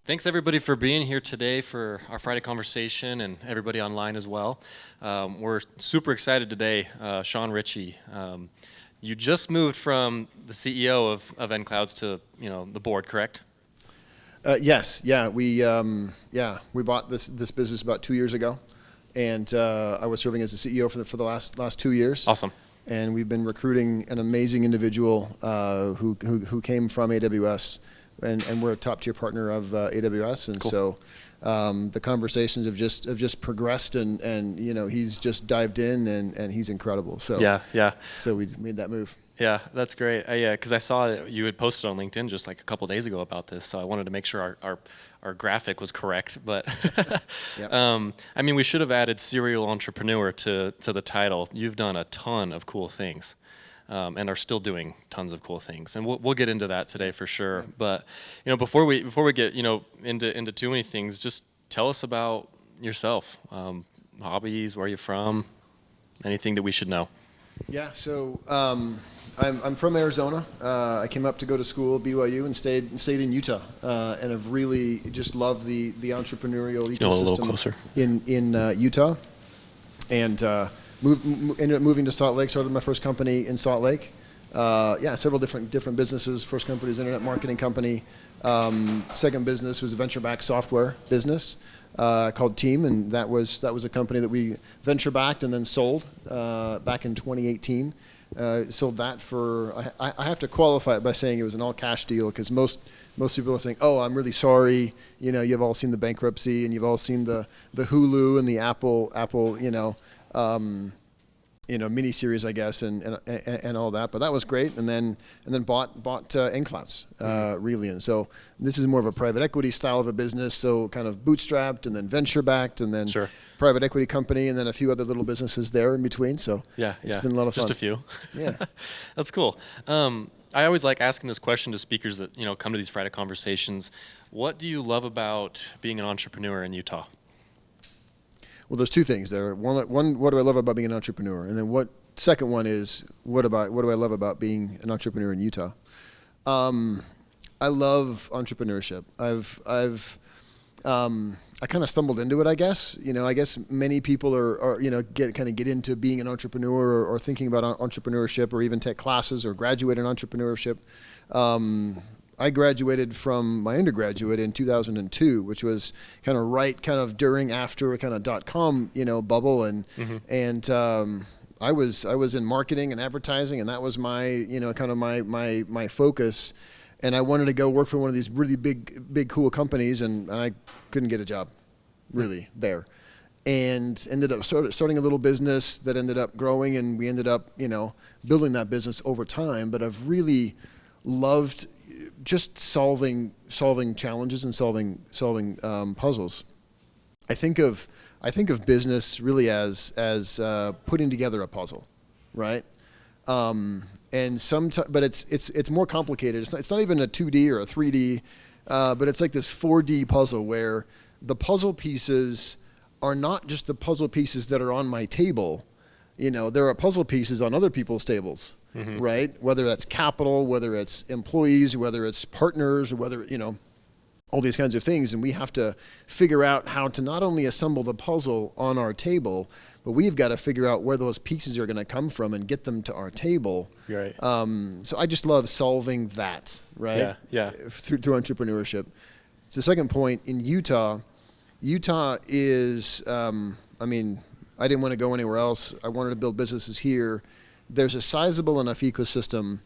Thanks everybody for being here today for our Friday conversation and everybody online as well. We're super excited today. Shaun Ritchie, you just moved from the CEO of nClouds to the board, correct? Yes, yeah, we bought this business about 2 years ago, and I was serving as the CEO for the last 2 years. Awesome. And we've been recruiting an amazing individual who came from AWS, and we're a top tier partner of AWS, and Cool. So the conversations have just progressed, and he's just dived in, and he's incredible. So Yeah. So we made that move. Yeah, that's great. Yeah, because I saw that you had posted on LinkedIn just like a couple days ago about this, so I wanted to make sure our graphic was correct. But Yep. I mean, we should have added serial entrepreneur to the title. You've done a ton of cool things, and are still doing tons of cool things, and we'll get into that today for sure. But before we get into too many things, just tell us about yourself, hobbies, where you're from, anything that we should know. Yeah, so I'm from Arizona. I came up to go to school at BYU and stayed in Utah, and have really just loved the entrepreneurial ecosystem a little closer. in Utah, and ended up moving to Salt Lake. Started my first company in Salt Lake. Several different businesses. First company was an internet marketing company. Second business was a venture-backed software business called Team, and that was a company that we venture-backed and then sold back in 2018. Sold that for, I have to qualify it by saying it was an all-cash deal, because most people are saying, oh, I'm really sorry, you've all seen the bankruptcy, and you've all seen the Hulu and the Apple miniseries, I guess, and all that. But that was great, and then bought nClouds, really. And so this is more of a private equity style of a business, so kind of bootstrapped and then venture backed and then Sure. private equity company, and then a few other little businesses there in between. So it's been a lot of fun. Just a few. Yeah. That's cool. I always like asking this question to speakers that come to these Friday conversations. What do you love about being an entrepreneur in Utah? Well, there's two things there. One, what do I love about being an entrepreneur? And then second one is, what do I love about being an entrepreneur in Utah? I love entrepreneurship. I kind of stumbled into it, I guess. I guess many people are get into being an entrepreneur or thinking about entrepreneurship, or even take classes or graduate in entrepreneurship. I graduated from my undergraduate in 2002, which was kind of during, after a kind of .com, bubble, and I was in marketing and advertising, and that was my, kind of my focus, and I wanted to go work for one of these really big cool companies, and I couldn't get a job, really, there, and ended up starting a little business that ended up growing, and we ended up, building that business over time. But I've really loved just solving challenges and solving puzzles. I think of business really as putting together a puzzle, right? And but it's more complicated. It's not even a 2D or a 3D, but it's like this 4D puzzle where the puzzle pieces are not just the puzzle pieces that are on my table. There are puzzle pieces on other people's tables. Mm-hmm. Right? Whether that's capital, whether it's employees, whether it's partners, or whether, all these kinds of things. And we have to figure out how to not only assemble the puzzle on our table, but we've got to figure out where those pieces are going to come from and get them to our table. Right. So I just love solving that, right? Yeah. Through entrepreneurship. So the second point, in Utah is, I didn't want to go anywhere else. I wanted to build businesses here. There's a sizable enough ecosystem,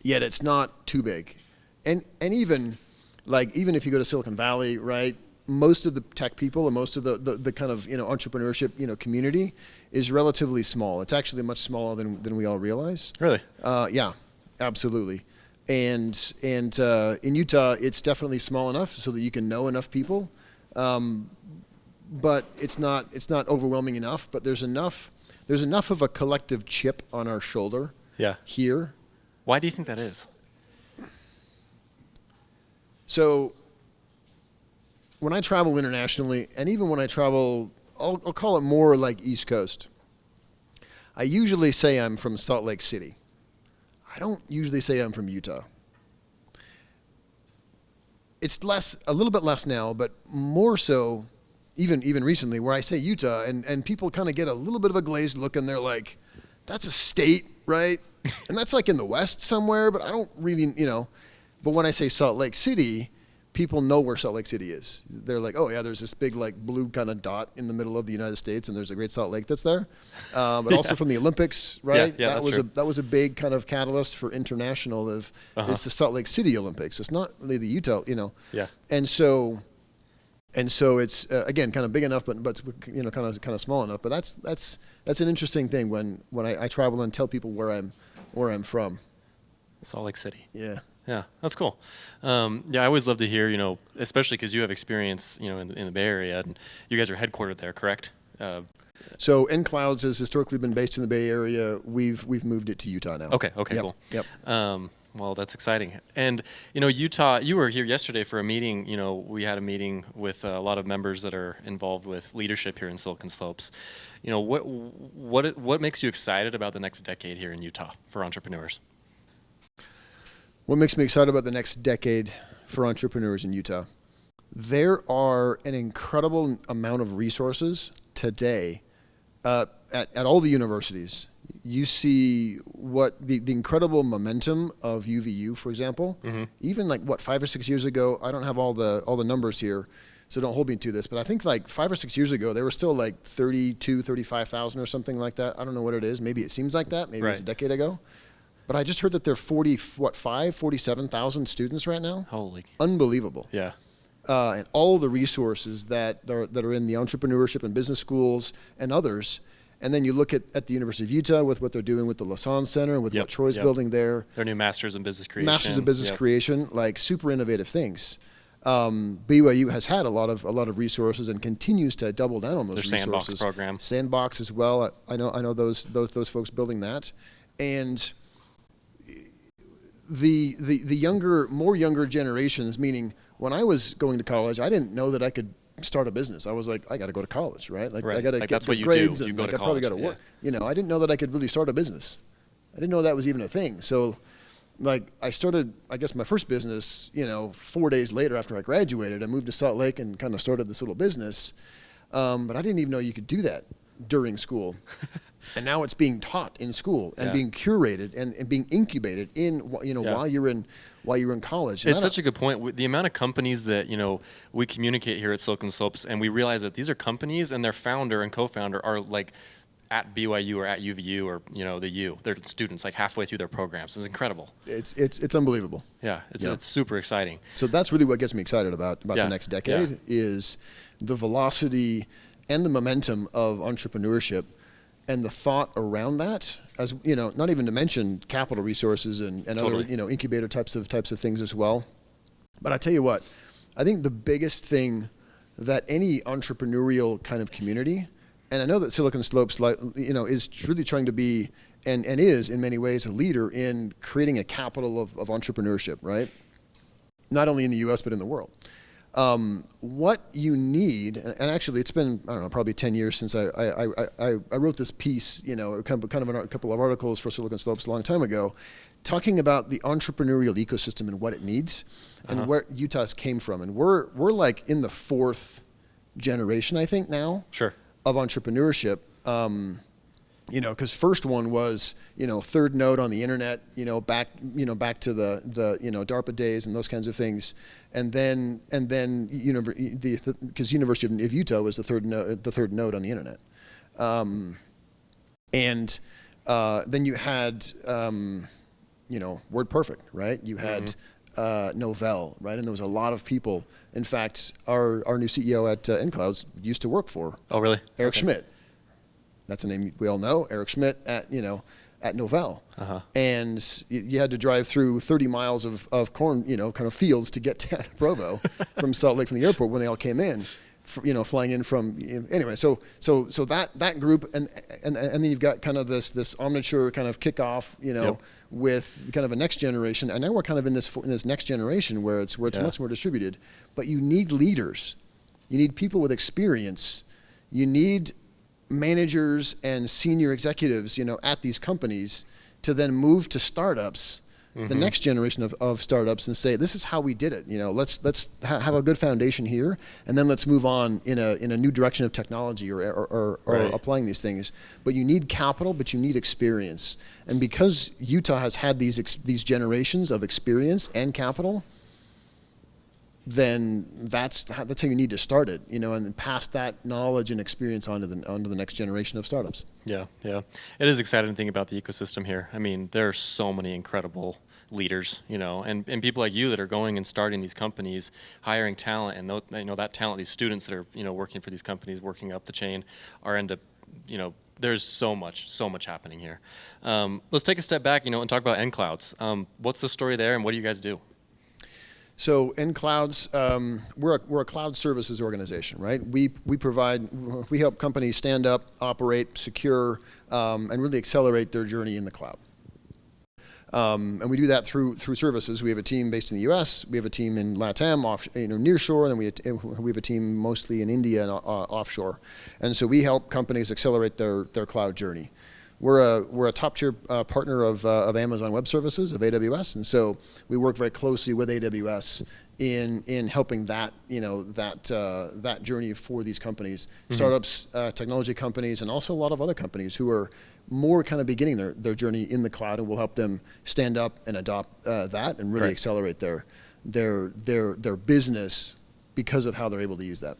yet it's not too big. And even if you go to Silicon Valley, right, most of the tech people and most of the kind of entrepreneurship community is relatively small. It's actually much smaller than we all realize. Really? Yeah, absolutely. And in Utah, it's definitely small enough so that you can know enough people, but it's not overwhelming enough. But there's enough of a collective chip on our shoulder. Yeah. Here. Why do you think that is? So when I travel internationally, and even when I travel, I'll call it more like East Coast, I usually say I'm from Salt Lake City. I don't usually say I'm from Utah. it's a little bit less now, but more so even recently, where I say Utah, and people kind of get a little bit of a glazed look, and they're like, that's a state, right? And that's like in the West somewhere, but I don't really, but when I say Salt Lake City, people know where Salt Lake City is. They're like, oh yeah, there's this big like blue kind of dot in the middle of the United States, and there's a Great Salt Lake that's there. But also from the Olympics, right? Yeah, that was a big kind of catalyst for international it's the Salt Lake City Olympics. It's not really the Utah, Yeah. And so it's again kind of big enough, but kind of small enough. But that's an interesting thing when I travel and tell people where I'm from. Salt Lake City. Yeah. Yeah, that's cool. I always love to hear, especially because you have experience, in the Bay Area, and you guys are headquartered there, correct? So nClouds has historically been based in the Bay Area. We've moved it to Utah now. Okay, Yep. cool. Yep. Well, that's exciting. And, Utah, you were here yesterday for a meeting. We had a meeting with a lot of members that are involved with leadership here in Silicon Slopes. What makes you excited about the next decade here in Utah for entrepreneurs? What makes me excited about the next decade for entrepreneurs in Utah? There are an incredible amount of resources today at all the universities. You see what the incredible momentum of UVU, for example. Mm-hmm. Even like 5 or 6 years ago, I don't have all the numbers here, so don't hold me to this, but I think like 5 or 6 years ago, they were still like 35,000 or something like that. I don't know what it is. Maybe it seems like that. Maybe it was a decade ago. But I just heard that they're 47,000 students right now. Holy. Unbelievable. Yeah. And all the resources that are in the entrepreneurship and business schools and others. And then you look at the University of Utah with what they're doing with the Lassonde Center and with what Troy's building there. Their new Masters in Business Creation. Masters in Business Creation, like super innovative things. BYU has had a lot of resources and continues to double down on those resources. Their Sandbox program. Sandbox as well. I know those folks building that. And the more younger generations, meaning when I was going to college, I didn't know that I could start a business. I was like, I got to go to college, right? Like I got to get good grades, and I probably got to work. I didn't know that I could really start a business. I didn't know that was even a thing. So, like, I started, I guess, my first business, 4 days later after I graduated. I moved to Salt Lake and kind of started this little business. But I didn't even know you could do that during school. And now it's being taught in school and being curated and being incubated in while you're in college. And it's such a good point. The amount of companies that we communicate here at Silicon Slopes, and we realize that these are companies and their founder and co-founder are like at BYU or at UVU or the U. They're students like halfway through their programs. It's incredible. It's unbelievable. Yeah, it's super exciting. So that's really what gets me excited about the next decade is the velocity and the momentum of entrepreneurship. And the thought around that, as not even to mention capital resources and other incubator types of things as well. But I tell you what, I think the biggest thing that any entrepreneurial kind of community, and I know that Silicon Slopes is really trying to be and is in many ways a leader in creating a capital of entrepreneurship, right? Not only in the U.S. but in the world. What you need, and actually it's been, I don't know, probably 10 years since I wrote this piece, a couple of articles for Silicon Slopes a long time ago, talking about the entrepreneurial ecosystem and what it needs and where Utah's came from. And we're like in the 4th generation, I think now, of entrepreneurship. Because first one was, third node on the internet, back to the DARPA days and those kinds of things, and then because University of Utah was the third node on the internet, and then you had WordPerfect, right? You had Novell, right? And there was a lot of people. In fact, our new CEO at nClouds used to work for. Oh, really? Eric Schmidt. That's a name we all know, Eric Schmidt at Novell. And you had to drive through 30 miles of corn, kind of fields to get to Provo from Salt Lake from the airport when they all came in, flying in from, anyway. So that group, and then you've got kind of this omniture kind of kickoff, with kind of a next generation. And now we're kind of in this next generation where it's much more distributed. But you need leaders. You need people with experience. You need managers and senior executives, at these companies to then move to startups the next generation of startups and say, this is how we did it. Let's have a good foundation here, and then let's move on in a new direction of technology or Right. applying these things. But you need capital, but you need experience. And because Utah has had these generations of experience and capital, then that's how you need to start it, and then pass that knowledge and experience onto the next generation of startups. Yeah, yeah. It is exciting to think about the ecosystem here. I mean, there are so many incredible leaders, and people like you that are going and starting these companies, hiring talent, and that talent, these students that are, working for these companies, working up the chain, are there's so much happening here. Let's take a step back, and talk about nClouds. What's the story there, and what do you guys do? So nClouds, we're a cloud services organization, right? We help companies stand up, operate, secure, and really accelerate their journey in the cloud. And we do that through services. We have a team based in the U.S. We have a team in LATAM, nearshore, and then we have a team mostly in India and offshore. And so we help companies accelerate their cloud journey. We're a top tier partner of Amazon Web Services, of AWS, and so we work very closely with AWS in helping that journey for these companies, startups, technology companies, and also a lot of other companies who are more kind of beginning their journey in the cloud, and we'll help them stand up and adopt that and really accelerate their business because of how they're able to use that.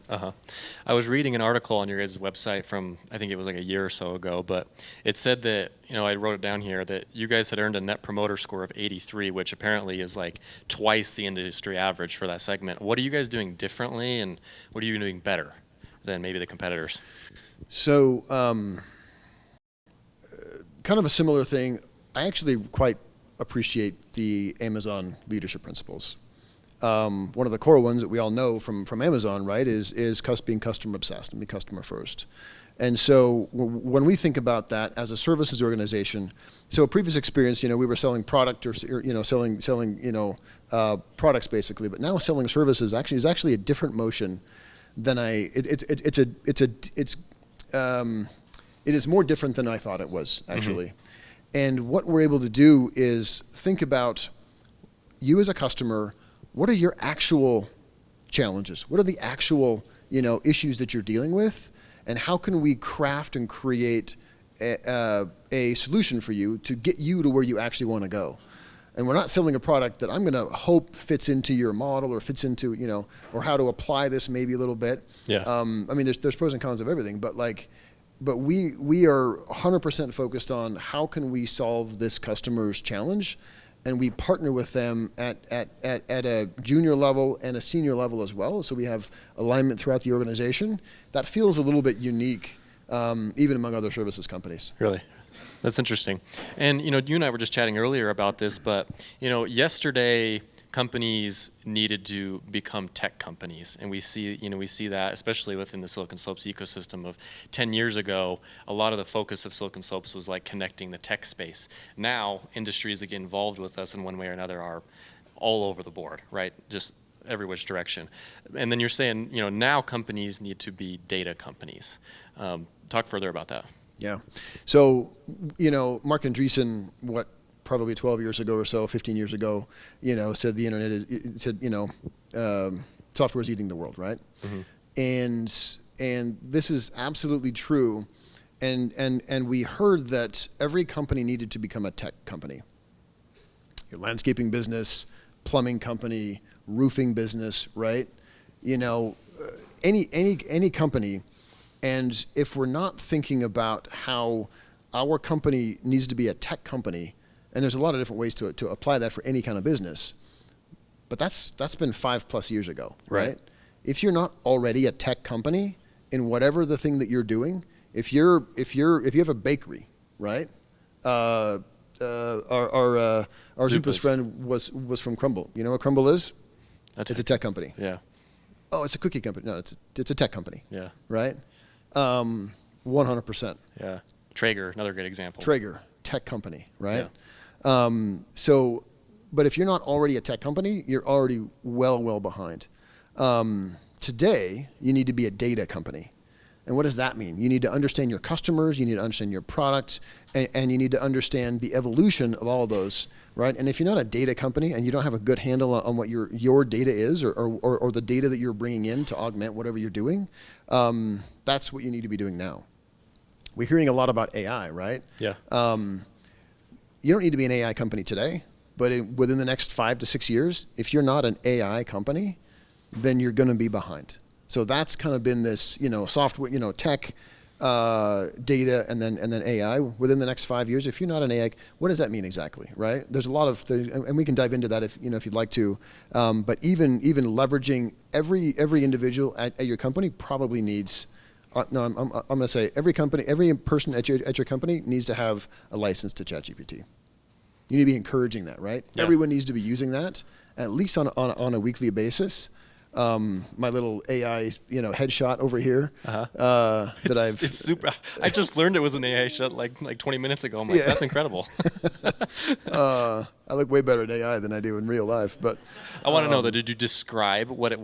I was reading an article on your guys' website from, I think it was like a year or so ago, but it said that, I wrote it down here, that you guys had earned a net promoter score of 83, which apparently is like twice the industry average for that segment. What are you guys doing differently, and what are you doing better than maybe the competitors? So, kind of a similar thing. I actually quite appreciate the Amazon leadership principles. One of the core ones that we all know from Amazon, right, is being customer obsessed and be customer first. And so when we think about that as a services organization, so a previous experience, we were selling product or selling products basically, but now selling services is actually a different motion than it is more different than I thought it was actually. And what we're able to do is think about you as a customer. What are your actual challenges? What are the actual, issues that you're dealing with? And how can we craft and create a solution for you to get you to where you actually want to go? And we're not selling a product that I'm going to hope fits into your model or fits into, or how to apply this maybe a little bit. Yeah. I mean, there's pros and cons of everything, but we are 100% focused on how can we solve this customer's challenge. And we partner with them at a junior level and a senior level as well. So we have alignment throughout the organization. That feels a little bit unique, even among other services companies. Really? That's interesting. And, you and I were just chatting earlier about this, but, yesterday companies needed to become tech companies. And we see that, especially within the Silicon Slopes ecosystem of 10 years ago, a lot of the focus of Silicon Slopes was like connecting the tech space. Now, industries that get involved with us in one way or another are all over the board, right? Just every which direction. And then you're saying, now companies need to be data companies. Talk further about that. Yeah. So, Mark Andreessen, probably 12 years ago or so, 15 years ago, said the internet software is eating the world, right? And this is absolutely true. And we heard that every company needed to become a tech company. Your landscaping business, plumbing company, roofing business, right? Any company. And if we're not thinking about how our company needs to be a tech company, and there's a lot of different ways to apply that for any kind of business, but that's been 5+ years ago, right? If you're not already a tech company in whatever the thing that you're doing, if you have a bakery, right? Our Zupa's friend was from Crumble. You know what Crumble is? It's a tech company. Yeah. Oh, it's a cookie company. No, it's a tech company. Yeah. Right? 100%. Yeah. Traeger, another great example. Traeger, tech company, right? Yeah. But if you're not already a tech company, you're already well behind. Today, you need to be a data company. And what does that mean? You need to understand your customers, you need to understand your product, and you need to understand the evolution of all of those, right? And if you're not a data company and you don't have a good handle on what your data is or the data that you're bringing in to augment whatever you're doing, that's what you need to be doing now. We're hearing a lot about AI, right? Yeah. You don't need to be an AI company today, but within the next 5 to 6 years, if you're not an AI company, then you're going to be behind. So that's kind of been this, software, tech, data, and then AI. Within the next 5 years, if you're not an AI, what does that mean exactly, right? There's a lot of, and we can dive into that if you'd like to. But even leveraging every individual at your company probably needs. No, I'm going to say every person at your company needs to have a license to ChatGPT. You need to be encouraging that, right? Yeah. Everyone needs to be using that at least on a weekly basis. My little AI, headshot over here. It's super. I just learned it was an AI shot like 20 minutes ago. I'm like, that's incredible. I look way better at AI than I do in real life. But I want to know that. Did you describe what you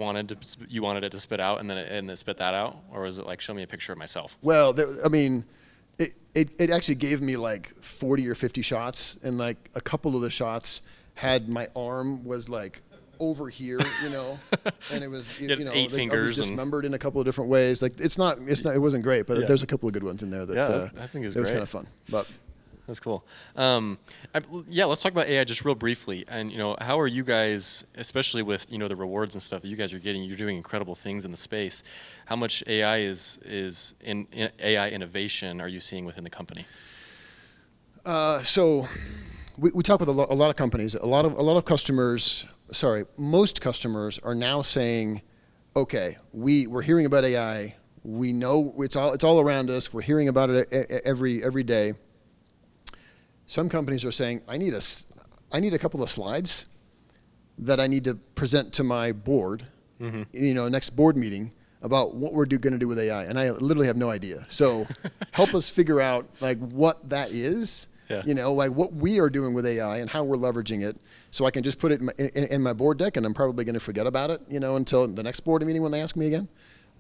wanted it to spit out, and then it spit that out, or was it like show me a picture of myself? Well, it actually gave me like 40 or 50 shots, and like a couple of the shots had my arm was like over here, and it was, 8 fingers, I was dismembered in a couple of different ways. Like it wasn't great, but there's a couple of good ones in there that I think it was kind of fun. But that's cool. Let's talk about AI just real briefly. And how are you guys, especially with the rewards and stuff that you guys are getting? You're doing incredible things in the space. How much AI is in AI innovation are you seeing within the company? So we talk with a lot of companies. A lot of customers. Most customers are now saying, okay, we're hearing about AI. We know it's all around us. We're hearing about it every day. Some companies are saying, I need a couple of slides that I need to present to my board, next board meeting about what we're going to do with AI. And I literally have no idea. So help us figure out like what that is. Yeah. Like what we are doing with AI and how we're leveraging it, so I can just put it in my board deck, and I'm probably going to forget about it, until the next board meeting when they ask me again.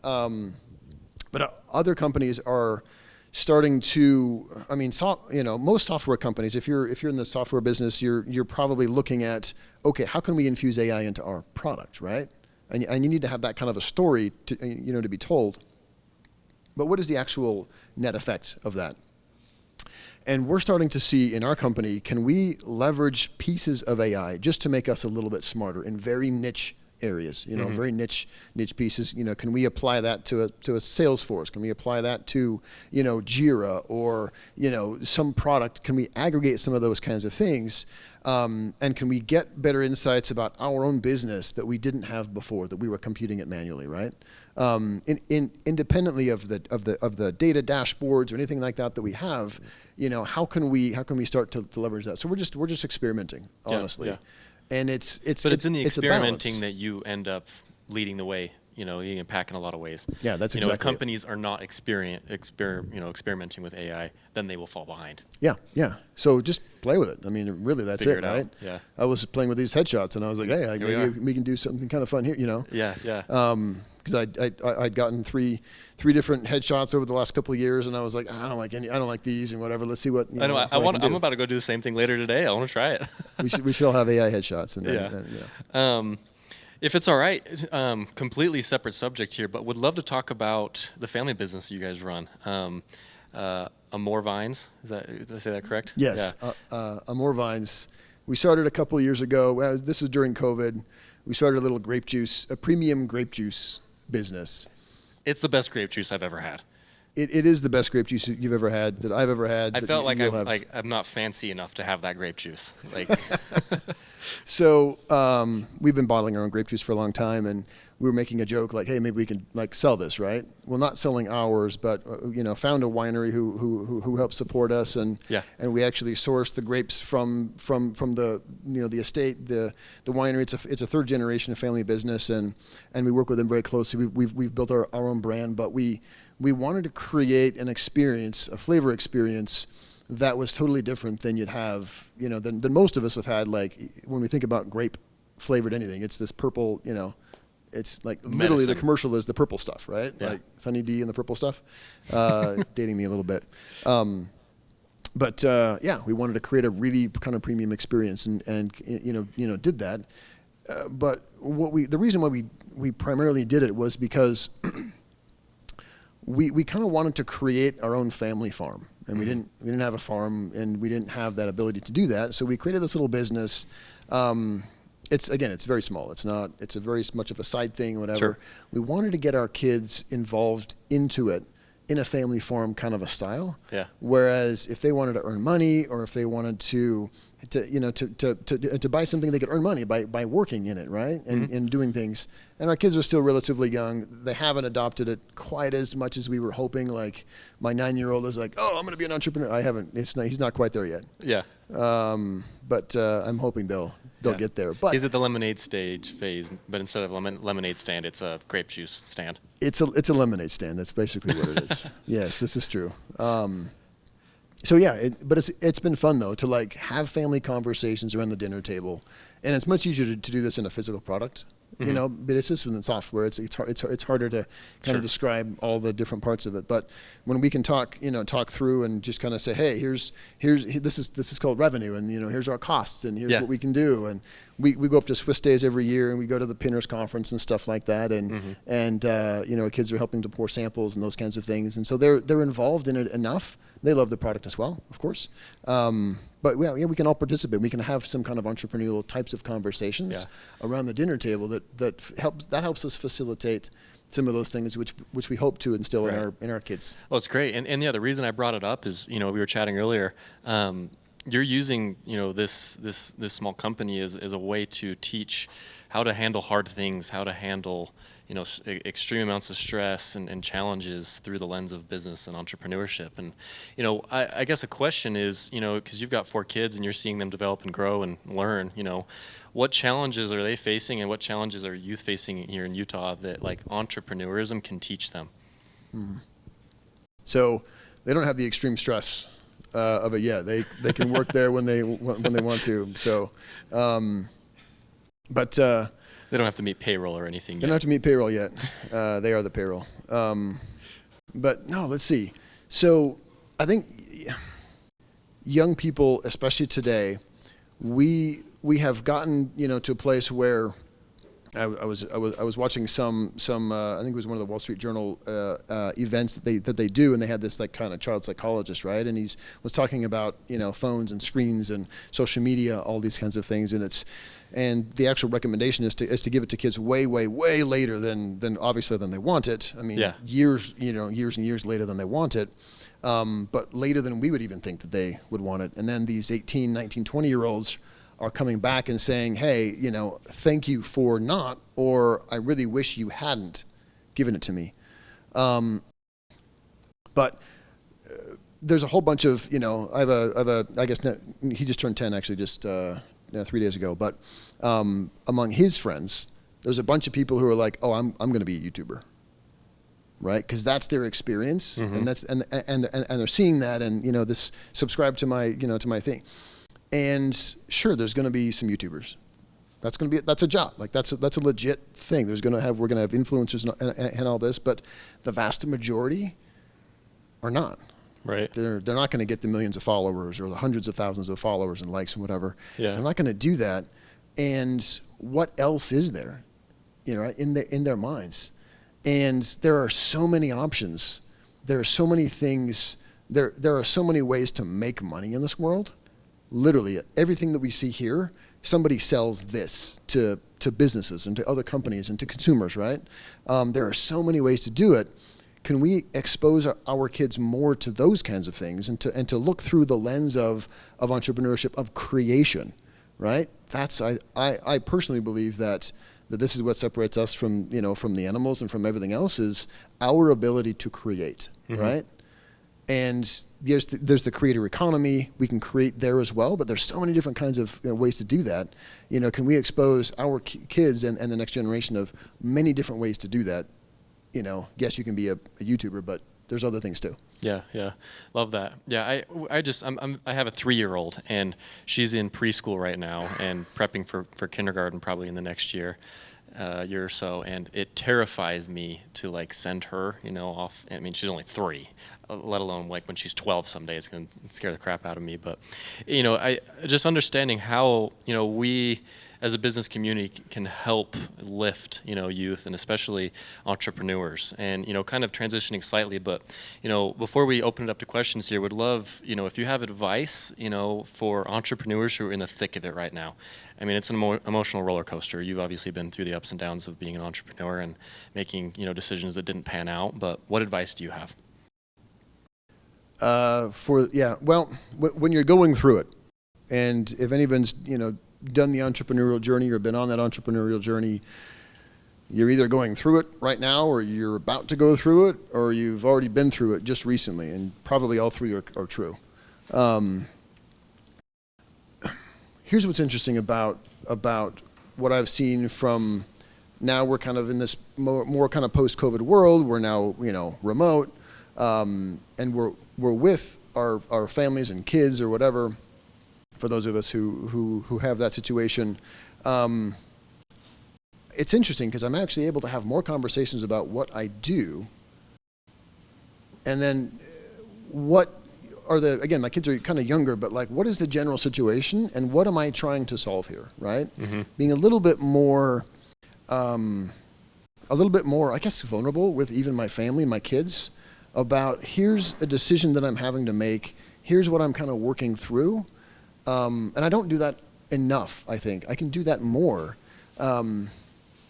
But other companies are starting to. Most software companies, if you're in the software business, you're probably looking at, okay, how can we infuse AI into our product, right? And you need to have that kind of a story to be told. But what is the actual net effect of that? And we're starting to see in our company, can we leverage pieces of AI just to make us a little bit smarter in very niche areas, very niche pieces. Can we apply that to a Salesforce? Can we apply that to, Jira or, some product? Can we aggregate some of those kinds of things? And can we get better insights about our own business that we didn't have before, that we were computing it manually, right? Independently of the data dashboards or anything like that we have, how can we start to leverage that? So we're just experimenting, honestly. Yeah. And it's in the experimenting that you end up leading the way, you pack in a lot of ways. Yeah, that's exactly if companies are not experimenting with AI, then they will fall behind. Yeah. So just play with it. Really, that's Figure it, out. right? Yeah. I was playing with these headshots, and I was like, hey, maybe we can do something kind of fun here, Yeah. Because I'd gotten three different headshots over the last couple of years, and I was like, I don't like these and whatever. Let's see what I know. I'm about to go do the same thing later today. I want to try it. we should all have AI headshots. And if it's all right, completely separate subject here, but would love to talk about the family business you guys run. Amore Vines, did I say that correct? Yes. Yeah. Amore Vines. We started a couple of years ago. This was during COVID. We started a little a premium grape juice business. It's the best grape juice I've ever had. It is the best grape juice you've ever had, that I've ever had. I felt like I'm not fancy enough to have that grape juice. So we've been bottling our own grape juice for a long time, and we were making a joke like, hey, maybe we can sell this, right? Well, not selling ours, but found a winery who helped support us, and we actually sourced the grapes from the the estate, the winery. It's a third generation of family business, and we work with them very closely. We've built our own brand, but we wanted to create an experience, a flavor experience that was totally different than you'd have, than most of us have had. Like when we think about grape flavored anything, it's this purple, It's like literally Medicine. the commercial is the purple stuff, right? Yeah. Like Sunny D and the purple stuff. It's dating me a little bit. But yeah, we wanted to create a really kind of premium experience, and did that. But the reason why we primarily did it was because we kind of wanted to create our own family farm, and we didn't have a farm, and we didn't have that ability to do that. So we created this little business. It's very small. It's a very much of a side thing, whatever. Sure. We wanted to get our kids involved into it in a family farm kind of a style. Yeah. Whereas if they wanted to earn money, or if they wanted to buy something, they could earn money by working in it, right? And doing things. And our kids are still relatively young. They haven't adopted it quite as much as we were hoping. Like my 9-year-old is like, oh, I'm going to be an entrepreneur. He's not quite there yet. Yeah. But I'm hoping they'll get there. But he's at the lemonade stage phase, but instead of lemonade stand, it's a grape juice stand. It's a lemonade stand. That's basically what it is. Yes, this is true. So yeah, but it's been fun though to like have family conversations around the dinner table, and it's much easier to do this in a physical product, but it's just in software. It's harder to kind of describe all the different parts of it. But when we can talk through and just kind of say, hey, this is called revenue, and here's our costs, and here's what we can do, and we go up to Swiss Days every year, and we go to the Pinners Conference and stuff like that, and kids are helping to pour samples and those kinds of things, and so they're involved in it enough. They love the product as well, of course. But we can all participate. We can have some kind of entrepreneurial types of conversations around the dinner table that helps us facilitate some of those things which we hope to instill in our kids. Well, it's great. And the reason I brought it up is, we were chatting earlier. You're using, this small company as a way to teach how to handle hard things, how to handle, extreme amounts of stress and challenges through the lens of business and entrepreneurship. And, I guess a question is, because you've got 4 kids and you're seeing them develop and grow and learn, what challenges are they facing, and what challenges are youth facing here in Utah that like entrepreneurism can teach them? So they don't have the extreme stress of it yet. They can work there when they want to. So, but They don't have to meet payroll or anything yet. They don't have to meet payroll yet. They are the payroll. But no, let's see. So I think young people, especially today, we have gotten to a place where I was watching some I think it was one of the Wall Street Journal events that they do, and they had this like kind of child psychologist, right? And he was talking about phones and screens and social media, all these kinds of things, and the actual recommendation is to give it to kids way later than obviously than they want it. I mean, years and years later than they want it. But later than we would even think that they would want it. And then these 18, 19, 20-year-olds are coming back and saying, hey, thank you for not, or I really wish you hadn't given it to me. But there's a whole bunch of, I have a, I guess he just turned 10 actually just 3 days ago. But among his friends, there's a bunch of people who are like, oh, I'm going to be a YouTuber. Right, because that's their experience, and that's and they're seeing that, and this subscribe to my to my thing, and sure, there's going to be some YouTubers. That's a job, like that's a legit thing. We're going to have influencers and all this, but the vast majority are not. Right. They're not going to get the millions of followers or the hundreds of thousands of followers and likes and whatever. Yeah. They're not going to do that. And what else is there, in their minds? And there are so many options. There are so many things. There are so many ways to make money in this world. Literally, everything that we see here, somebody sells this to businesses and to other companies and to consumers, right? There are so many ways to do it. Can we expose our kids more to those kinds of things and to look through the lens of entrepreneurship, of creation, right? I personally believe that this is what separates us from the animals and from everything else, is our ability to create, right? And there's the creator economy. We can create there as well, but there's so many different kinds of ways to do that. Can we expose our kids and the next generation of many different ways to do that? Yes, you can be a YouTuber, but there's other things too. Yeah, love that. Yeah, I have a 3-year-old, and she's in preschool right now and prepping for kindergarten probably in the next year. year or so, and it terrifies me to like send her, off. I mean, she's only 3, let alone like when she's 12 someday. It's going to scare the crap out of me. But, I just understanding how, we as a business community can help lift, youth and especially entrepreneurs, and, kind of transitioning slightly. But, before we open it up to questions here, would love, if you have advice, for entrepreneurs who are in the thick of it right now. I mean, it's an emotional roller coaster. You've obviously been through the ups and downs of being an entrepreneur and making, decisions that didn't pan out. But what advice do you have? Well, when you're going through it, and if anyone's, done the entrepreneurial journey or been on that entrepreneurial journey, you're either going through it right now, or you're about to go through it, or you've already been through it just recently, and probably all 3 are true. Here's what's interesting about what I've seen from now. We're kind of in this more kind of post-COVID world. We're now, remote, and we're with our families and kids or whatever. For those of us who have that situation, it's interesting because I'm actually able to have more conversations about what I do, and then what are again, my kids are kind of younger, but like, what is the general situation and what am I trying to solve here, right? Mm-hmm. Being a little bit more, I guess, vulnerable with even my family, my kids, about here's a decision that I'm having to make. Here's what I'm kind of working through. And I don't do that enough, I think. I can do that more.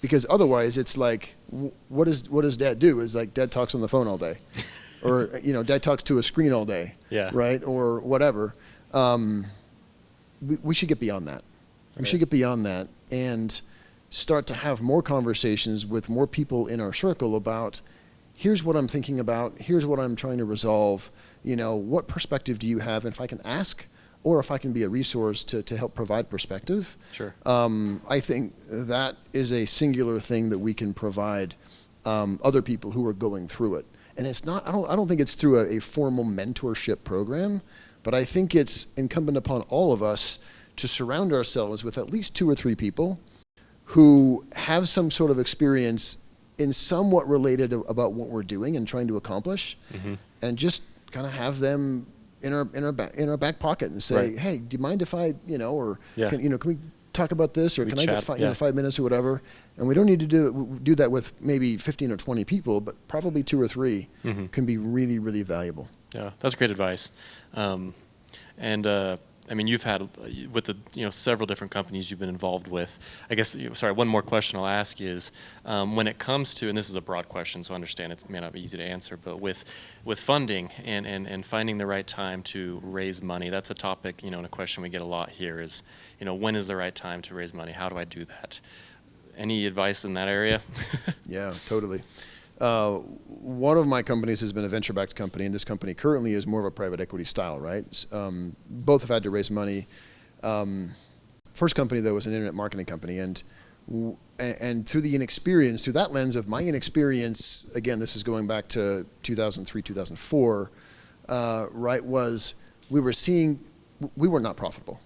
Because otherwise it's like, what does dad do? Is like dad talks on the phone all day. Or, dad talks to a screen all day. Yeah. Right? Or whatever. We should get beyond that. We should get beyond that and start to have more conversations with more people in our circle about, here's what I'm thinking about. Here's what I'm trying to resolve. What perspective do you have? And if I can ask, or if I can be a resource to help provide perspective. Sure. I think that is a singular thing that we can provide other people who are going through it. And it's not, I don't think it's through a formal mentorship program, but I think it's incumbent upon all of us to surround ourselves with at least 2 or 3 people who have some sort of experience in somewhat related about what we're doing and trying to accomplish, mm-hmm. and just kind of have them in our back pocket and say, right. Hey, do you mind if I, can we talk about this, or can I get 5 minutes or whatever? And we don't need to do that with maybe 15 or 20 people, but probably 2 or 3 mm-hmm. can be really, really valuable. Yeah, that's great advice. I mean, you've had with the several different companies you've been involved with. I guess, one more question I'll ask is, when it comes to, and this is a broad question, so I understand it may not be easy to answer, but with funding and finding the right time to raise money, that's a topic, and a question we get a lot here is, when is the right time to raise money? How do I do that? Any advice in that area? Yeah, totally. One of my companies has been a venture-backed company, and this company currently is more of a private equity style, right? Both have had to raise money. First company, though, was an internet marketing company, and through the inexperience, through that lens of my inexperience, again, this is going back to 2003, 2004, right, was we were not profitable.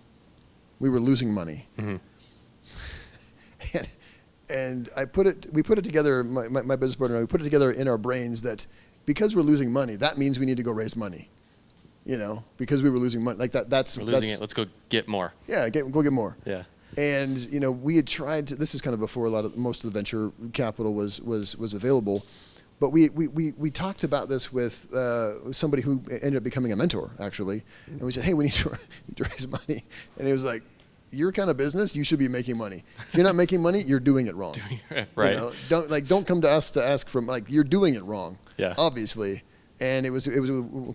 We were losing money. Mm-hmm. And we put it together, my business partner and I, we put it together in our brains that because we're losing money, that means we need to go raise money. Because we were losing money. Like we're losing it, let's go get more. Yeah, go get more. Yeah. And, we had tried to, this is kind of before most of the venture capital was available. But we talked about this with somebody who ended up becoming a mentor, actually. And we said, hey, we need to raise money. And he was like, your kind of business, you should be making money. If you're not making money, you're doing it wrong. Right. Don't come to us to ask from, you're doing it wrong. Yeah. Obviously. And it was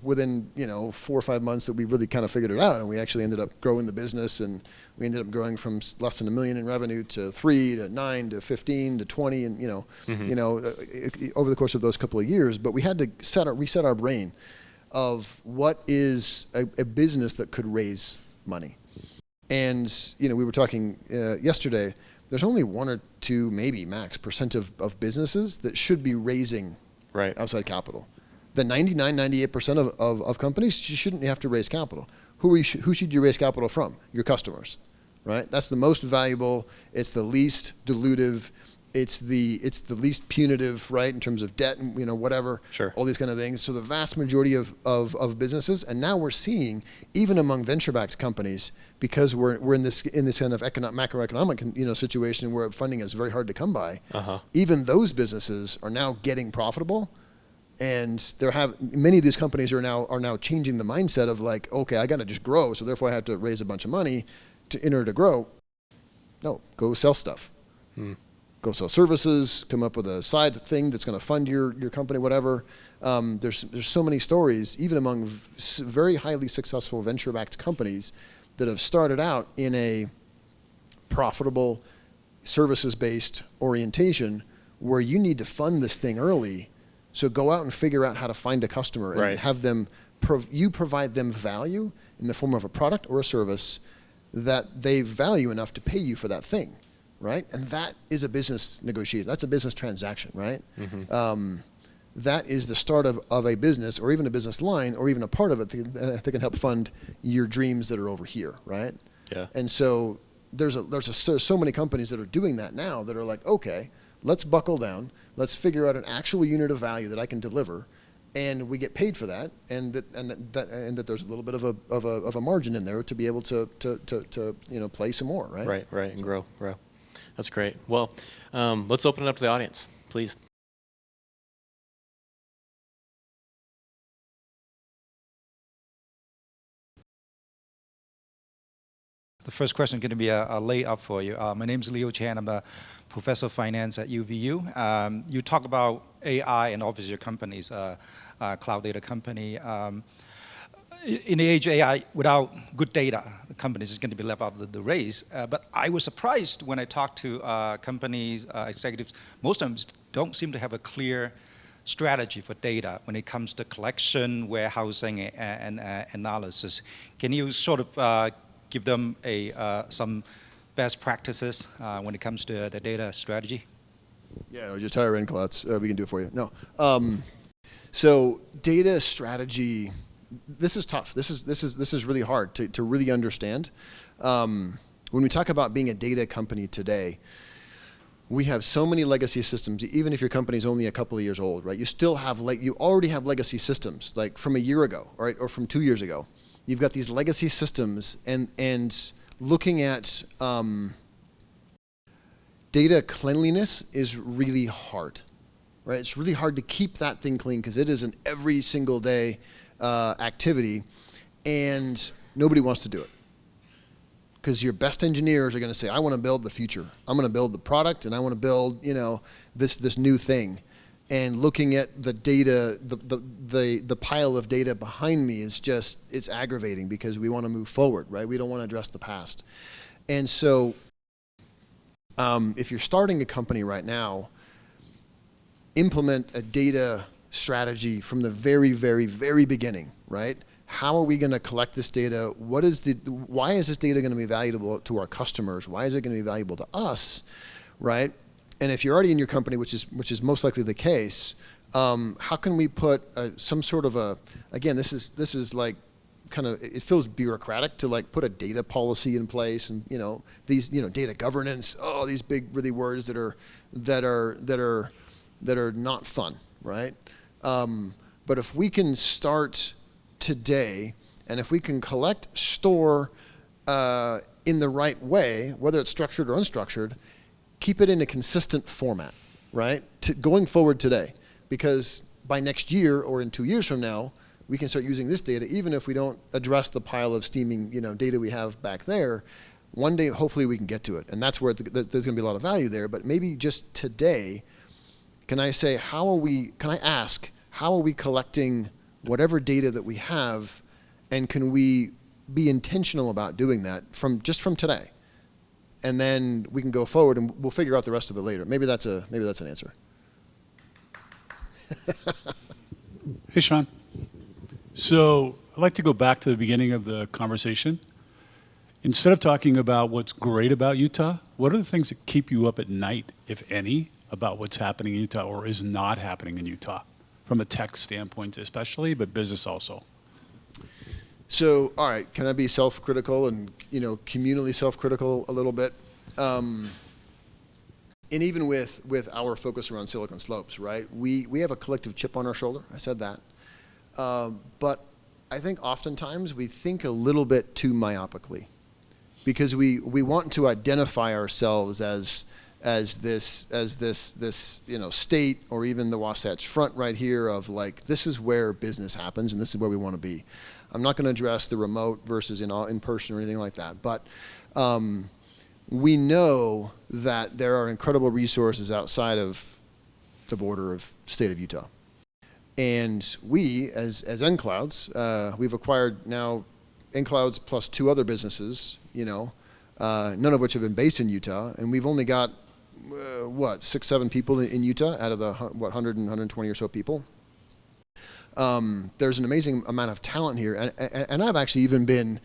within 4 or 5 months that we really kind of figured it out, and we actually ended up growing the business, and we ended up growing from less than $1 million in revenue to 3 to 9 to 15 to 20, and mm-hmm. Over the course of those couple of years. But we had to reset our brain of what is a business that could raise money. And we were talking yesterday. There's only 1 or 2, maybe max, % of businesses that should be raising outside capital. The 98% of companies, you shouldn't have to raise capital. Who should you raise capital from? Your customers, right? That's the most valuable. It's the least dilutive. It's the least punitive, right, in terms of debt and whatever, Sure. all these kind of things. So the vast majority of businesses, and now we're seeing even among venture-backed companies, because we're in this kind of macroeconomic situation where funding is very hard to come by. Even those businesses are now getting profitable, and many of these companies are now changing the mindset of like, okay, I got to just grow, so therefore I have to raise a bunch of money in order to grow. No, go sell stuff. Go sell services, come up with a side thing that's going to fund your company, whatever. There's so many stories, even among very highly successful venture-backed companies that have started out in a profitable services-based orientation where you need to fund this thing early. So go out and figure out how to find a customer and have them, you provide them value in the form of a product or a service that they value enough to pay you for that thing. Right? And that is a business negotiation. That's a business transaction, right? That is the start of a business, or even a business line, or even a part of it that can help fund your dreams that are over here, right? Yeah. And so there's so many companies that are doing that now that are like, okay, let's buckle down. Let's figure out an actual unit of value that I can deliver, and we get paid for that, and that there's a little bit of a margin in there to be able to play some more, right? Right, and grow. That's great. Well, let's open it up to the audience, please. The first question is going to be a layup for you. My name is Leo Chan. I'm a professor of finance at UVU. You talk about AI and obviously your company's cloud data company. In the age of AI, without good data, the companies is going to be left out of the race. But I was surprised when I talked to companies, executives, most of them don't seem to have a clear strategy for data when it comes to collection, warehousing, and analysis. Can you sort of give them some best practices when it comes to the data strategy? Yeah, just hire nClouds. We can do it for you. No. So data strategy, this is tough. This is really hard to really understand. When we talk about being a data company today, we have so many legacy systems. Even if your company is only a couple of years old, right? You already have legacy systems, like from a year ago, right, or from 2 years ago. You've got these legacy systems, and looking at data cleanliness is really hard, right? It's really hard to keep that thing clean because it is an every single day activity, and nobody wants to do it. Because your best engineers are going to say, I want to build the future. I'm going to build the product, and I want to build, this new thing. And looking at the data, the pile of data behind me is just, it's aggravating because we want to move forward, right? We don't want to address the past. And so if you're starting a company right now, implement a data strategy from the very, very, very beginning, right? How are we going to collect this data? Why is this data going to be valuable to our customers? Why is it going to be valuable to us, right? And if you're already in your company, which is most likely the case, how can we put some sort of again, this is like kind of, it feels bureaucratic to like put a data policy in place, and these data governance, these big really words that are not fun, right? But if we can start today, and if we can collect, store in the right way, whether it's structured or unstructured, keep it in a consistent format, right? Going forward today, because by next year or in 2 years from now, we can start using this data, even if we don't address the pile of steaming, data we have back there. One day, hopefully, we can get to it, and that's where there's going to be a lot of value there. But maybe just today, can I ask, how are we collecting whatever data that we have, and can we be intentional about doing that from today? And then we can go forward, and we'll figure out the rest of it later. Maybe that's an answer. Hey, Shaun. So I'd like to go back to the beginning of the conversation. Instead of talking about what's great about Utah, what are the things that keep you up at night, if any, about what's happening in Utah or is not happening in Utah, from a tech standpoint especially, but business also? So, all right, can I be self-critical and communally self-critical a little bit? And even with our focus around Silicon Slopes, right? We have a collective chip on our shoulder. I said that. But I think oftentimes we think a little bit too myopically, because we want to identify ourselves as this state, or even the Wasatch Front right here of like, this is where business happens and this is where we want to be. I'm not going to address the remote versus in person or anything like that, but we know that there are incredible resources outside of the border of state of Utah. And we, as nClouds, we've acquired now nClouds plus 2 other businesses, none of which have been based in Utah. And we've only got, 6, 7 people in Utah out of the, 100 and 120 or so people. There's an amazing amount of talent here. And I've actually even been,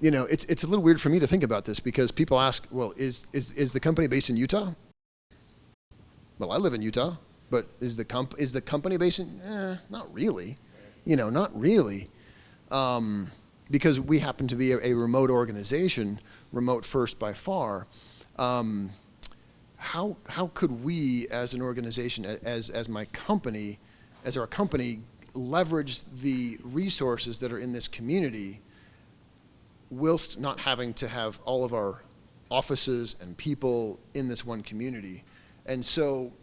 it's a little weird for me to think about this, because people ask, well, is the company based in Utah? Well, I live in Utah, but is the company based in? Not really, not really, because we happen to be a remote organization, remote first by far. How could we, as an organization, as our company, leverage the resources that are in this community, whilst not having to have all of our offices and people in this one community? And so,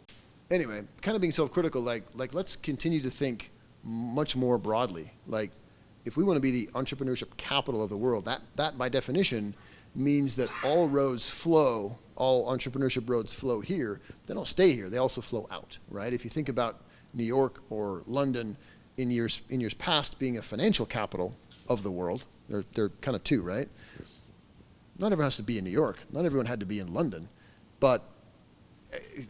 anyway, kind of being self-critical, like let's continue to think much more broadly. Like, if we want to be the entrepreneurship capital of the world, that by definition means that all entrepreneurship roads flow here. They don't stay here. They also flow out, right? If you think about New York or London in years past being a financial capital of the world, they're kind of two, right? Not everyone has to be in New York. Not everyone had to be in London, but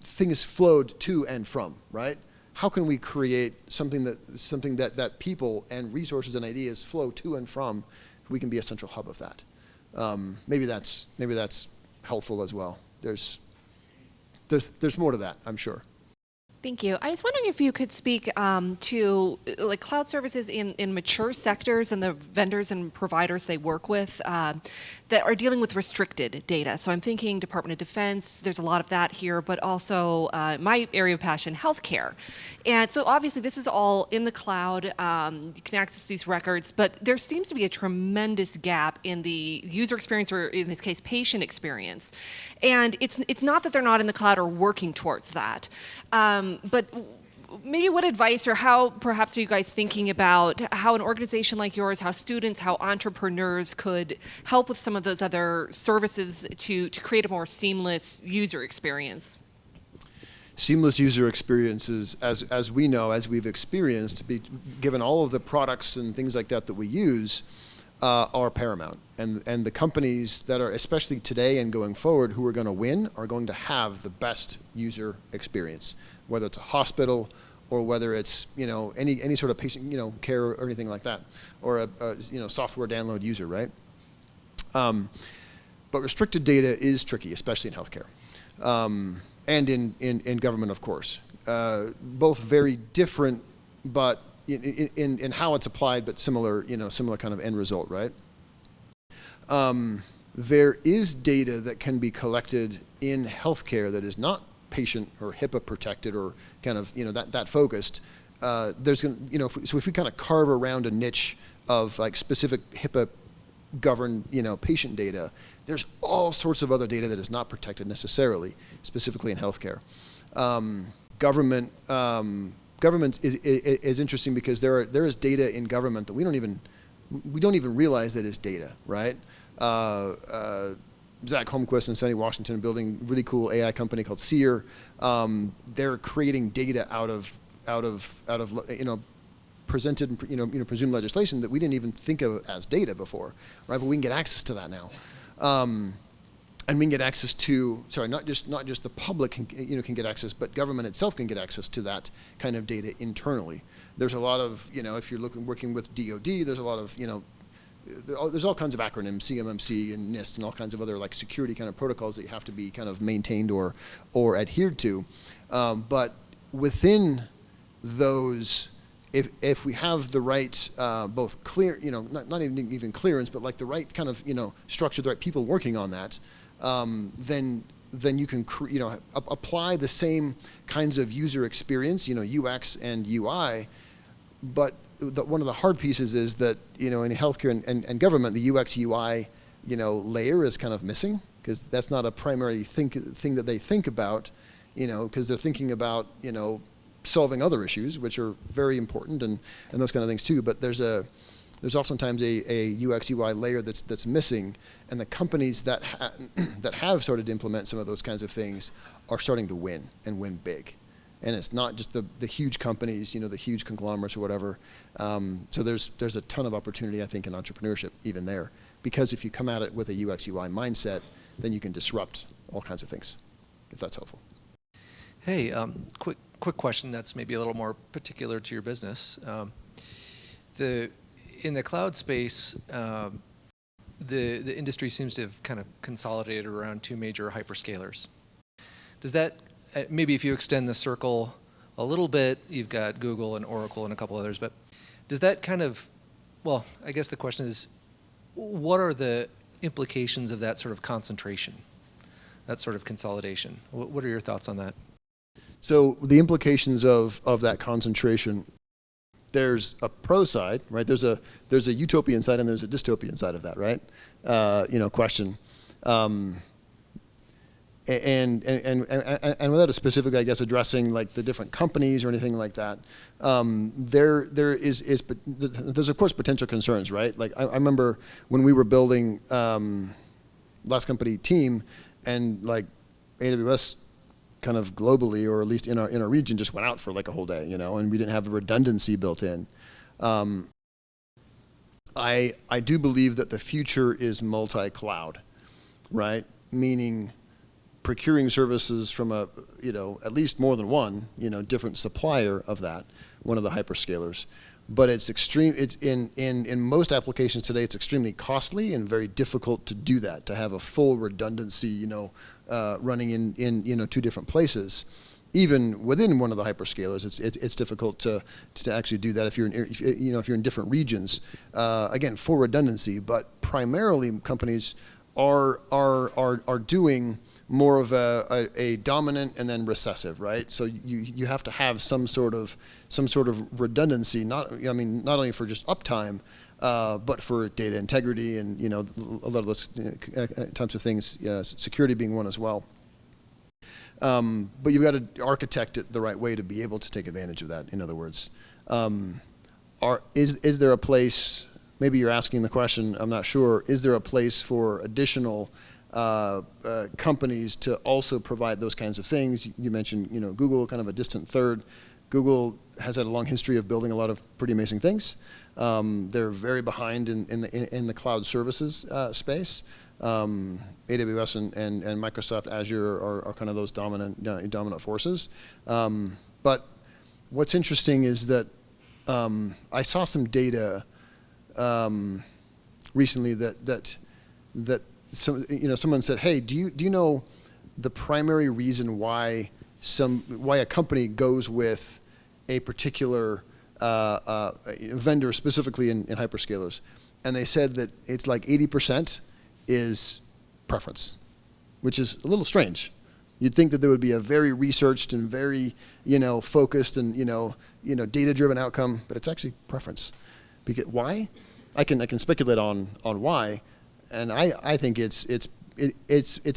things flowed to and from, right? How can we create something that people and resources and ideas flow to and from? We can be a central hub of that. Maybe that's helpful as well. There's more to that, I'm sure. Thank you. I was wondering if you could speak to like cloud services in mature sectors and the vendors and providers they work with that are dealing with restricted data. So I'm thinking Department of Defense, there's a lot of that here, but also my area of passion, healthcare. And so obviously this is all in the cloud. You can access these records, but there seems to be a tremendous gap in the user experience, or in this case, patient experience. And it's not that they're not in the cloud or working towards that. But maybe what advice, or how perhaps are you guys thinking about how an organization like yours, how students, how entrepreneurs could help with some of those other services to create a more seamless user experience? Seamless user experiences, as we know, as we've experienced, given all of the products and things like that we use, are paramount. And the companies that are, especially today and going forward, who are going to win are going to have the best user experience, whether it's a hospital or whether it's any sort of patient care or anything like that, or a software download user, right? But restricted data is tricky, especially in healthcare, and in government, of course. Both very different, but in how it's applied, but similar kind of end result, right? There is data that can be collected in healthcare that is not patient or HIPAA protected or kind of that focused. There's gonna so if we kind of carve around a niche of like specific HIPAA governed patient data, there's all sorts of other data that is not protected necessarily, specifically in healthcare. Government is interesting because there is data in government that we don't even realize that is data, right? Zach Holmquist and Sunny Washington building a really cool AI company called Seer. They're creating data out of presented presumed legislation that we didn't even think of as data before, right? But we can get access to that now. And we can get access to, not just the public can get access, but government itself can get access to that kind of data internally. There's a lot of, if you're working with DoD, there's a lot of, there's all kinds of acronyms, CMMC and NIST and all kinds of other like security kind of protocols that you have to be kind of maintained or adhered to. But within those, if we have the right, both clear, not even clearance, but like the right kind of, structure, the right people working on that, then then you can apply the same kinds of user experience, UX and UI. But one of the hard pieces is that in healthcare and government, the UX UI layer is kind of missing, because that's not a primary thing that they think about, because they're thinking about solving other issues, which are very important, and those kind of things too. But there's oftentimes a UX UI layer that's missing, and the companies that have started to implement some of those kinds of things are starting to win, and win big. And it's not just the huge companies, the huge conglomerates or whatever. So there's a ton of opportunity, I think, in entrepreneurship even there, because if you come at it with a UX UI mindset, then you can disrupt all kinds of things, if that's helpful. Hey, quick question that's maybe a little more particular to your business. In the cloud space, the industry seems to have kind of consolidated around two major hyperscalers. Does that, maybe if you extend the circle a little bit, you've got Google and Oracle and a couple others, but does that kind of, well, I guess the question is, what are the implications of that sort of concentration, that sort of consolidation? What are your thoughts on that? So the implications of that concentration, there's a pro side, right? There's a utopian side and there's a dystopian side of that, right? Question. And without specifically, I guess, addressing like the different companies or anything like that, there's of course potential concerns, right? Like I remember when we were building last company team, and like AWS kind of globally, or at least in our region, just went out for like a whole day, and we didn't have the redundancy built in. I do believe that the future is multi-cloud, right? Meaning procuring services from at least more than one, different supplier of that, one of the hyperscalers. But it's in most applications today, it's extremely costly and very difficult to do that, to have a full redundancy, running in two different places. Even within one of the hyperscalers, it's difficult to actually do that if you're in different regions. Again, full redundancy, but primarily companies are doing more of a dominant and then recessive, right? So you have to have some sort of redundancy, not only for just uptime, but for data integrity and a lot of those types of things, security being one as well. But you've got to architect it the right way to be able to take advantage of that. In other words, is there a place? Maybe you're asking the question, I'm not sure. Is there a place for additional companies to also provide those kinds of things? You mentioned, Google, kind of a distant third. Google has had a long history of building a lot of pretty amazing things. They're very behind in the cloud services space. AWS and Microsoft Azure are kind of those dominant forces. But what's interesting is that I saw some data recently that someone said, hey, do you know the primary reason why a company goes with a particular vendor, specifically in hyperscalers? And they said that it's like 80% is preference, which is a little strange. You'd think that there would be a very researched and very focused and data-driven outcome, but it's actually preference. Because why? I can speculate on why. And I think it's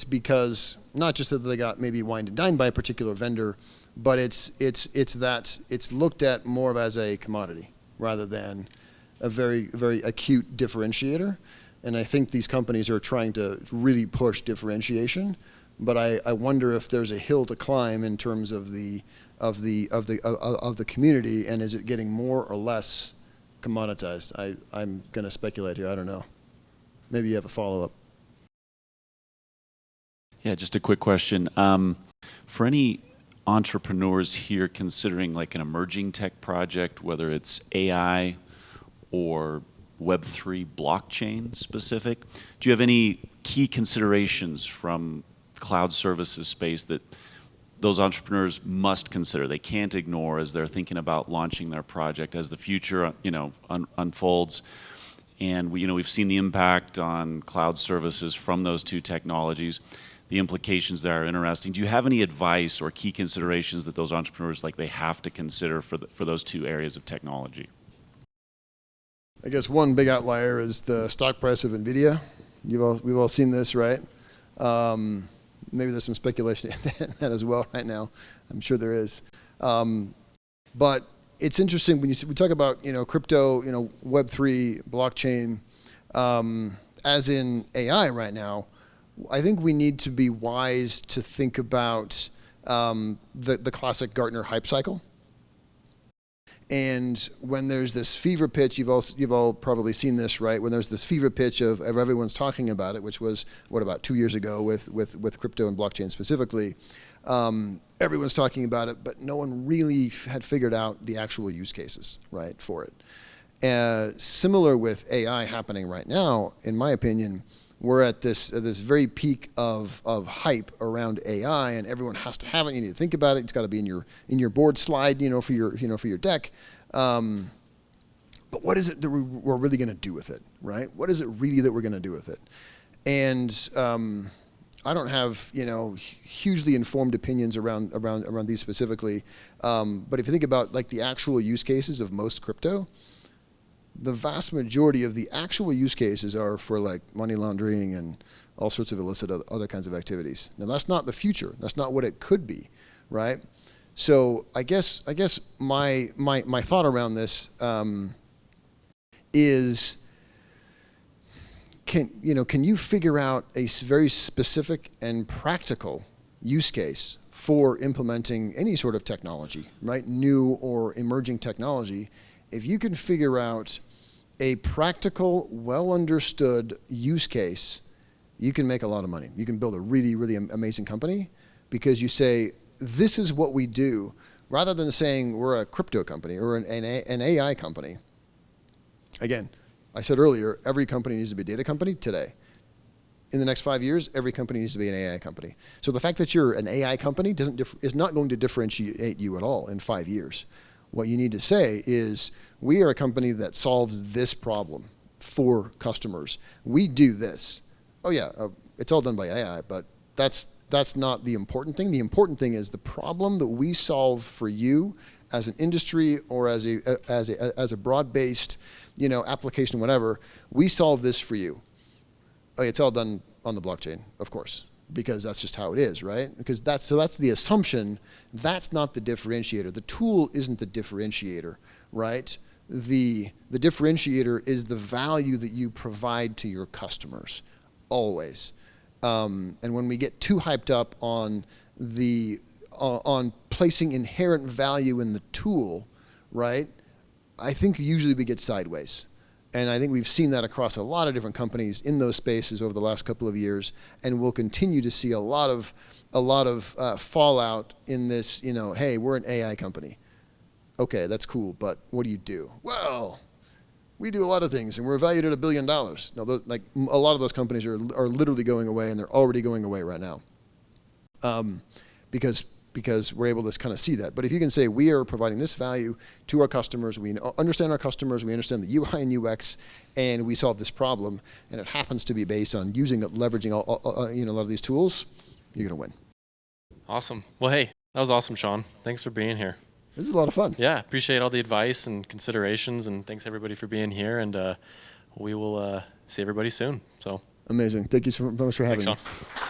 because not just that they got maybe wined and dined by a particular vendor, but it's that it's looked at more of as a commodity rather than a very, very acute differentiator. And I think these companies are trying to really push differentiation, but I wonder if there's a hill to climb in terms of the community, and is it getting more or less commoditized? I'm going to speculate here. I don't know. Maybe you have a follow-up. Yeah, just a quick question. For any entrepreneurs here considering like an emerging tech project, whether it's AI or Web3 blockchain specific, do you have any key considerations from cloud services space that those entrepreneurs must consider, they can't ignore as they're thinking about launching their project as the future unfolds? And we've seen the impact on cloud services from those two technologies. the implications there are interesting. Do you have any advice or key considerations that those entrepreneurs they have to consider for those two areas of technology? I guess one big outlier is the stock price of NVIDIA. We've all seen this, right? Maybe there's some speculation in that as well right now. I'm sure there is. But it's interesting when we talk about crypto, Web3, blockchain, as in AI right now. I think we need to be wise to think about the classic Gartner hype cycle. And when there's this fever pitch, you've all probably seen this, right? When there's this fever pitch of everyone's talking about it, which was about 2 years ago with crypto and blockchain specifically. Everyone's talking about it, but no one really had figured out the actual use cases, right, for it. Similar with AI happening right now, in my opinion, we're at this very peak of hype around AI, and everyone has to have it. You need to think about it. It's got to be in your board slide, for your deck. But what is it that we're really going to do with it, right? What is it really that we're going to do with it? And I don't have hugely informed opinions around these specifically. But if you think about the actual use cases of most crypto, the vast majority of the actual use cases are for money laundering and all sorts of illicit other kinds of activities. Now that's not the future. That's not what it could be, right? So I guess my thought around this is, can you figure out a very specific and practical use case for implementing any sort of technology, right? New or emerging technology. If you can figure out a practical, well-understood use case, you can make a lot of money. You can build a really, really amazing company because you say, this is what we do, rather than saying we're a crypto company or an AI company. Again, I said earlier, every company needs to be a data company today. In the next 5 years, every company needs to be an AI company. So the fact that you're an AI company is not going to differentiate you at all in 5 years. What you need to say is, we are a company that solves this problem for customers. We do this. Oh yeah, it's all done by AI, but that's not the important thing. The important thing is the problem that we solve for you as an industry or as a broad-based, application, whatever. We solve this for you. Oh, it's all done on the blockchain, of course, because that's just how it is, right? Because that's the assumption. That's not the differentiator. The tool isn't the differentiator, right? The differentiator is the value that you provide to your customers, always. And when we get too hyped up on placing inherent value in the tool, right? I think usually we get sideways. And I think we've seen that across a lot of different companies in those spaces over the last couple of years, and we'll continue to see a lot of fallout in this. Hey, we're an AI company. Okay, that's cool, but what do you do? Well, we do a lot of things, and we're valued at $1 billion. No, a lot of those companies are literally going away, and they're already going away right now, because we're able to kind of see that. But if you can say, we are providing this value to our customers, we understand our customers, we understand the UI and UX, and we solve this problem, and it happens to be based on leveraging a lot of these tools, you're going to win. Awesome. Well, hey, that was awesome, Shaun. Thanks for being here. This is a lot of fun. Yeah, appreciate all the advice and considerations, and thanks everybody for being here, and we will see everybody soon. So amazing. Thank you so much for having me. Thanks, Shaun.